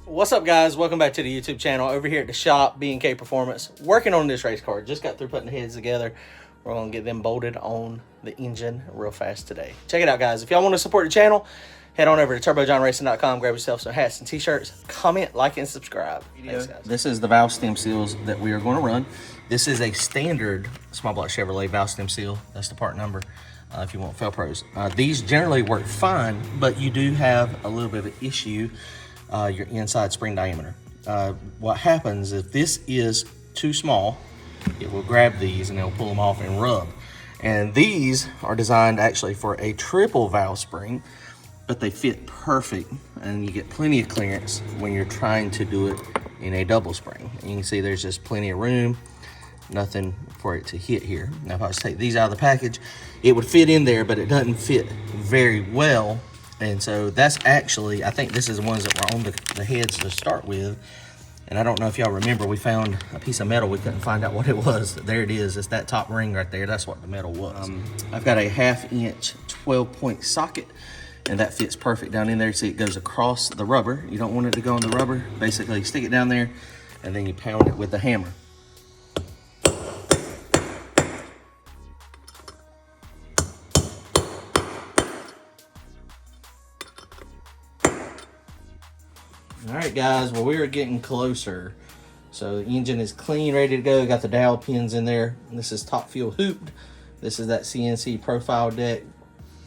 What's up, guys? Welcome back to the YouTube channel. Over here at the shop, B&K Performance, working on this race car. Just got through putting the heads together. We're going to get them bolted on the engine real fast today. Check it out, guys. If y'all want to support the channel, head on over to turbojohnracing.com, grab yourself some hats and t-shirts, comment, like, and subscribe. Thanks, guys. This is the valve stem seals that we are going to run. This is a standard small block Chevrolet valve stem seal. That's the part number if you want Felpros. These generally work fine, but you do have a little bit of an issue. Your inside spring diameter. What happens if this is too small, it will grab these and it'll pull them off and rub. And these are designed actually for a triple valve spring, but they fit perfect and you get plenty of clearance when you're trying to do it in a double spring. And you can see there's just plenty of room, nothing for it to hit here. Now if I was to take these out of the package, it would fit in there, but it doesn't fit very well. And so that's actually, I think this is the ones that were on the heads to start with. And I don't know if y'all remember, we found a piece of metal. We couldn't find out what it was. There it is. It's that top ring right there. That's what the metal was. I've got a 1/2 inch 12-point socket, and that fits perfect down in there. See, it goes across the rubber. You don't want it to go on the rubber. Basically, stick it down there, and then you pound it with the hammer. All right, guys, well, we are getting closer. So the engine is clean, ready to go. Got the dowel pins in there. This is top fuel hooped. This is that CNC profile deck.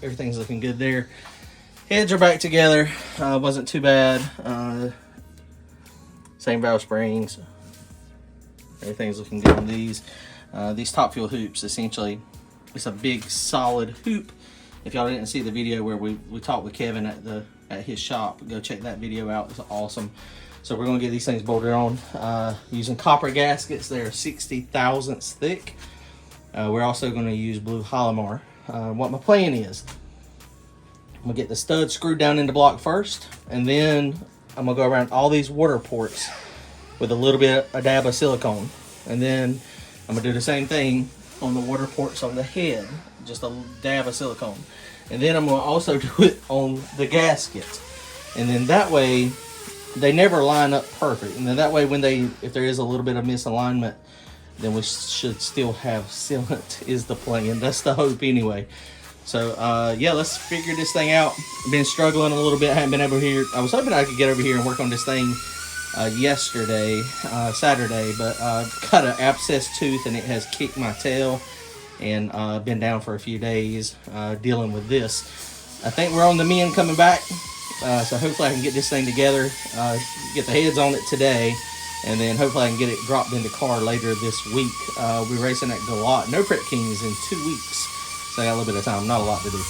Everything's looking good there. Heads are back together. Wasn't too bad. Same valve springs. Everything's looking good on these. These top fuel hoops, essentially, it's a big solid hoop. If y'all didn't see the video where we talked with Kevin at his shop, go check that video out. It's awesome. So we're gonna get these things bolted on using copper gaskets. They're 60 thousandths thick. We're also gonna use blue Halomar. What my plan is, I'm gonna get the stud screwed down into block first, and then I'm gonna go around all these water ports with a dab of silicone. And then I'm gonna do the same thing on the water ports on the head, just a dab of silicone. And then I'm gonna also do it on the gaskets. And then that way, they never line up perfect. And then that way, if there is a little bit of misalignment, then we should still have sealant is the plan. That's the hope anyway. So yeah, let's figure this thing out. I've been struggling a little bit, haven't been able here. I was hoping I could get over here and work on this thing yesterday, Saturday, but got an abscessed tooth and it has kicked my tail. And been down for a few days dealing with this. I think we're on the mend coming back, so hopefully I can get this thing together, get the heads on it today, and then hopefully I can get it dropped into car later this week. We're racing at Galot, no Prep Kings in 2 weeks, so I got a little bit of time, not a lot to do.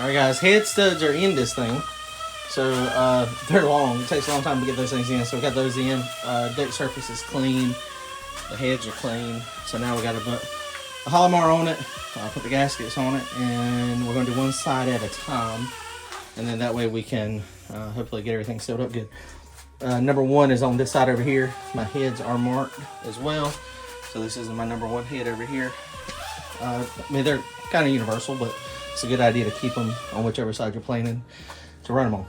All right, guys, head studs are in this thing. So they're long. It takes a long time to get those things in. So we got those in. Deck surface is clean. The heads are clean. So now we got to put a Halomar on it. Put the gaskets on it. And we're going to do one side at a time. And then that way we can hopefully get everything sealed up good. Number one is on this side over here. My heads are marked as well. So this is my number one head over here. I mean, they're kind of universal, but it's a good idea to keep them on whichever side you're planning to run them on.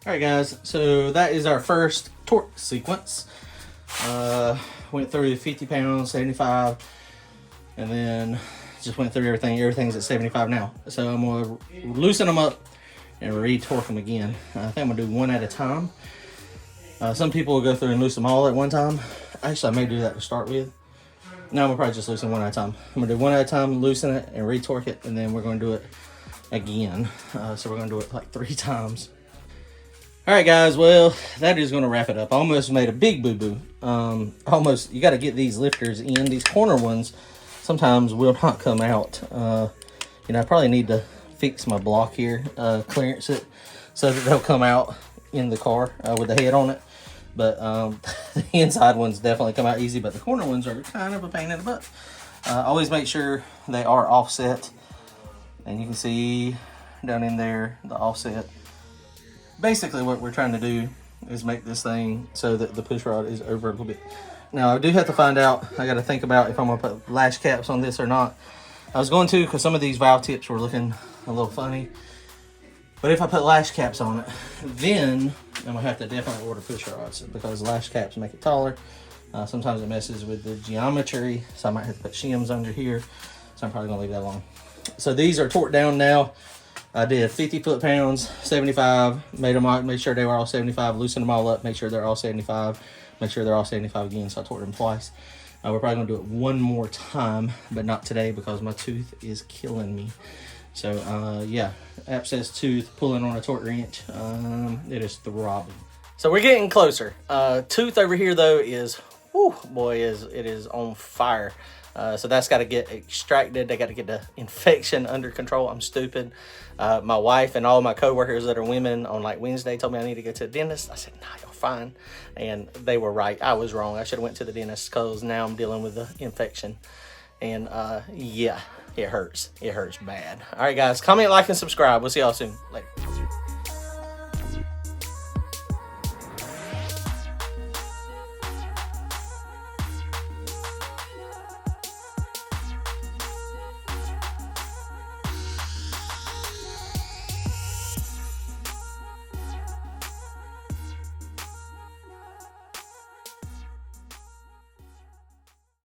All right, guys, so that is our first torque sequence. Went through 50 pounds, 75, and then just went through everything. Everything's at 75 now. So I'm gonna loosen them up, and re-torque them again. I think I'm gonna do one at a time. Some people will go through and loosen them all at one time. Actually, I may do that to start with. No, I'm gonna probably just loosen one at a time. I'm gonna do one at a time, loosen it, and re-torque it, and then we're gonna do it again. So we're gonna do it like 3 times. All right, guys, well, that is gonna wrap it up. I almost made a big boo-boo. Almost, you gotta get these lifters in. These corner ones sometimes will not come out. You know, I probably need to fix my block here, clearance it, so that they'll come out in the car with the head on it. But the inside ones definitely come out easy, but the corner ones are kind of a pain in the butt. Always make sure they are offset. And you can see down in there, the offset. Basically what we're trying to do is make this thing so that the push rod is over a little bit. Now I do have to find out, I got to think about if I'm gonna put lash caps on this or not. I was going to, because some of these valve tips were looking a little funny. But if I put lash caps on it, then I'm gonna have to definitely order push rods, because lash caps make it taller. Sometimes it messes with the geometry, so I might have to put shims under here. So I'm probably gonna leave that alone. So these are torqued down now. I did 50 foot-pounds, 75, made sure they were all 75, loosened them all up, make sure they're all 75, make sure they're all 75 again, so I torqued them twice. We're probably gonna do it one more time, but not today because my tooth is killing me. So yeah, abscess tooth, pulling on a torque wrench, it is throbbing. So we're getting closer. Tooth over here though is, whew, boy, it is on fire. So that's got to get extracted. They got to get the infection under control. I'm stupid. My wife and all my coworkers that are women on like Wednesday told me I need to go to the dentist. I said, nah, you're fine. And they were right. I was wrong. I should have went to the dentist because now I'm dealing with the infection. And yeah, it hurts. It hurts bad. All right, guys, comment, like, and subscribe. We'll see y'all soon. Later.